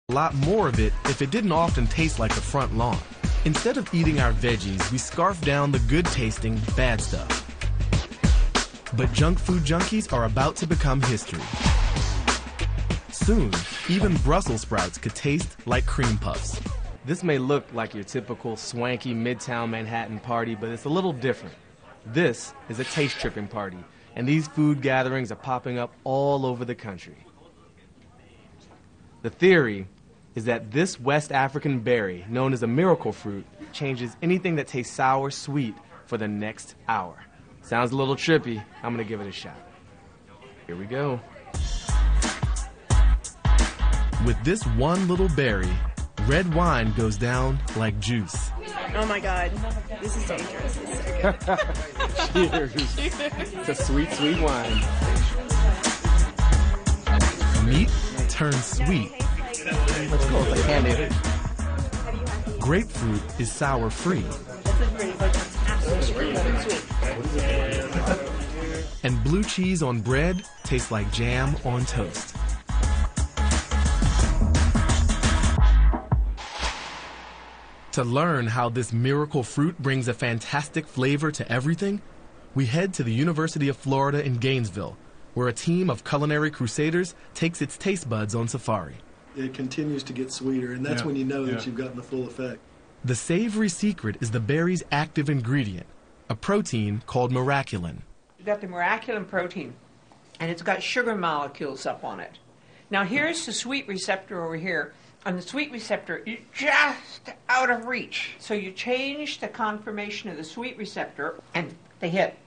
A lot more of it if it didn't often taste like the front lawn. Instead of eating our veggies, we scarf down the good-tasting bad stuff. But junk food junkies are about to become history. Soon, even Brussels sprouts could taste like cream puffs. This may look like your typical swanky Midtown Manhattan party, but it's a little different. This is a taste-tripping party, and these food gatherings are popping up all over the country. The theory is that this West African berry, known as a miracle fruit, changes anything that tastes sour sweet for the next hour. Sounds a little trippy. I'm gonna give it a shot. Here we go. With this one little berry, red wine goes down like juice. Oh my God, this is dangerous. This is so Cheers. It's a sweet, sweet wine. Meat turns sweet. Let's go with the candy. Grapefruit is sour-free. And blue cheese on bread tastes like jam on toast. To learn how this miracle fruit brings a fantastic flavor to everything, we head to the University of Florida in Gainesville, where a team of culinary crusaders takes its taste buds on safari. It continues to get sweeter, and that's when you know that you've gotten the full effect. The savory secret is the berry's active ingredient, a protein called miraculin. You've got the miraculin protein, and it's got sugar molecules up on it. Now here's the sweet receptor over here. And the sweet receptor is just out of reach. So you change the conformation of the sweet receptor and they hit.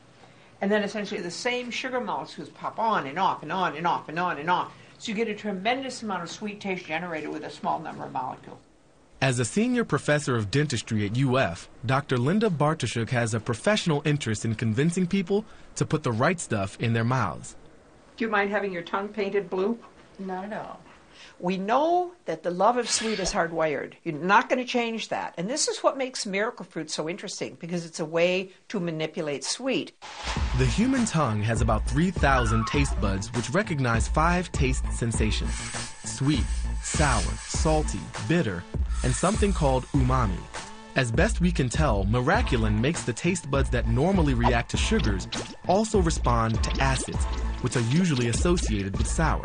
And then essentially the same sugar molecules pop on and off and on and off and on and off. So you get a tremendous amount of sweet taste generated with a small number of molecules. As a senior professor of dentistry at UF, Dr. Linda Bartoshuk has a professional interest in convincing people to put the right stuff in their mouths. Do you mind having your tongue painted blue? Not at all. We know that the love of sweet is hardwired. You're not going to change that. And this is what makes miracle fruit so interesting, because it's a way to manipulate sweet. The human tongue has about 3,000 taste buds which recognize 5 taste sensations: sweet, sour, salty, bitter, and something called umami. As best we can tell, miraculin makes the taste buds that normally react to sugars also respond to acids, which are usually associated with sour.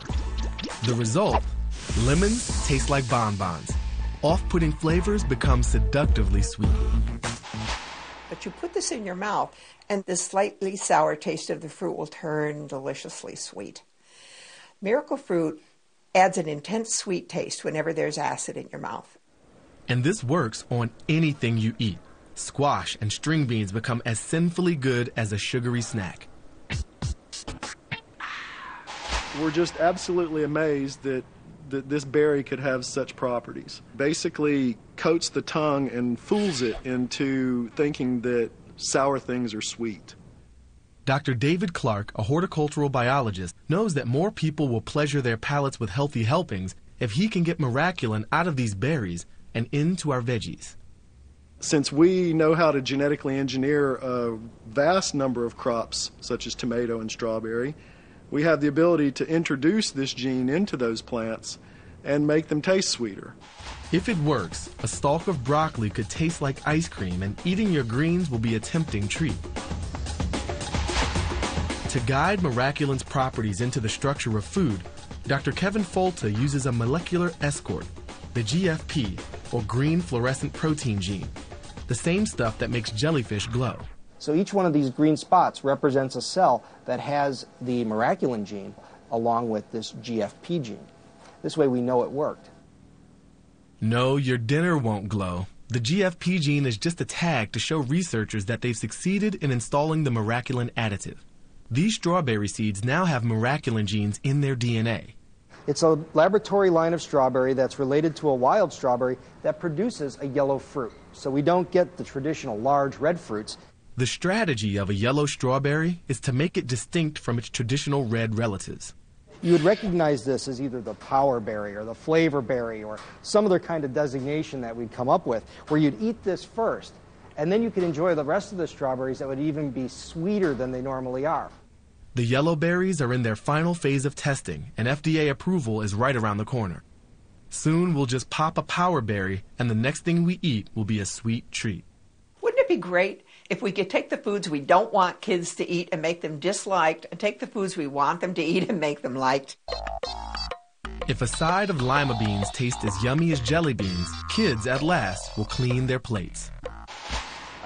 The result? Lemons taste like bonbons. Off-putting flavors become seductively sweet. But you put this in your mouth, and the slightly sour taste of the fruit will turn deliciously sweet. Miracle fruit adds an intense sweet taste whenever there's acid in your mouth. And this works on anything you eat. Squash and string beans become as sinfully good as a sugary snack. We're just absolutely amazed that this berry could have such properties. Basically coats the tongue and fools it into thinking that sour things are sweet. Dr. David Clark, a horticultural biologist, knows that more people will pleasure their palates with healthy helpings if he can get miraculin out of these berries and into our veggies. Since we know how to genetically engineer a vast number of crops, such as tomato and strawberry, we have the ability to introduce this gene into those plants and make them taste sweeter. If it works, a stalk of broccoli could taste like ice cream, and eating your greens will be a tempting treat. To guide miraculin's properties into the structure of food, Dr. Kevin Folta uses a molecular escort, the GFP, or green fluorescent protein gene, the same stuff that makes jellyfish glow. So each one of these green spots represents a cell that has the miraculin gene along with this GFP gene. This way we know it worked. No, your dinner won't glow. The GFP gene is just a tag to show researchers that they've succeeded in installing the miraculin additive. These strawberry seeds now have miraculin genes in their DNA. It's a laboratory line of strawberry that's related to a wild strawberry that produces a yellow fruit. So we don't get the traditional large red fruits. The strategy of a yellow strawberry is to make it distinct from its traditional red relatives. You would recognize this as either the power berry or the flavor berry or some other kind of designation that we'd come up with, where you'd eat this first, and then you could enjoy the rest of the strawberries that would even be sweeter than they normally are. The yellow berries are in their final phase of testing, and FDA approval is right around the corner. Soon we'll just pop a power berry and the next thing we eat will be a sweet treat. Wouldn't it be great if we could take the foods we don't want kids to eat and make them disliked, and take the foods we want them to eat and make them liked? If a side of lima beans tastes as yummy as jelly beans, kids at last will clean their plates.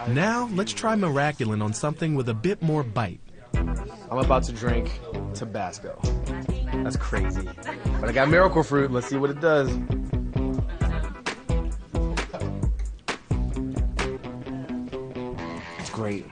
Now let's try miraculin on something with a bit more bite. I'm about to drink Tabasco. That's crazy. But I got miracle fruit. Let's see what it does. It's great.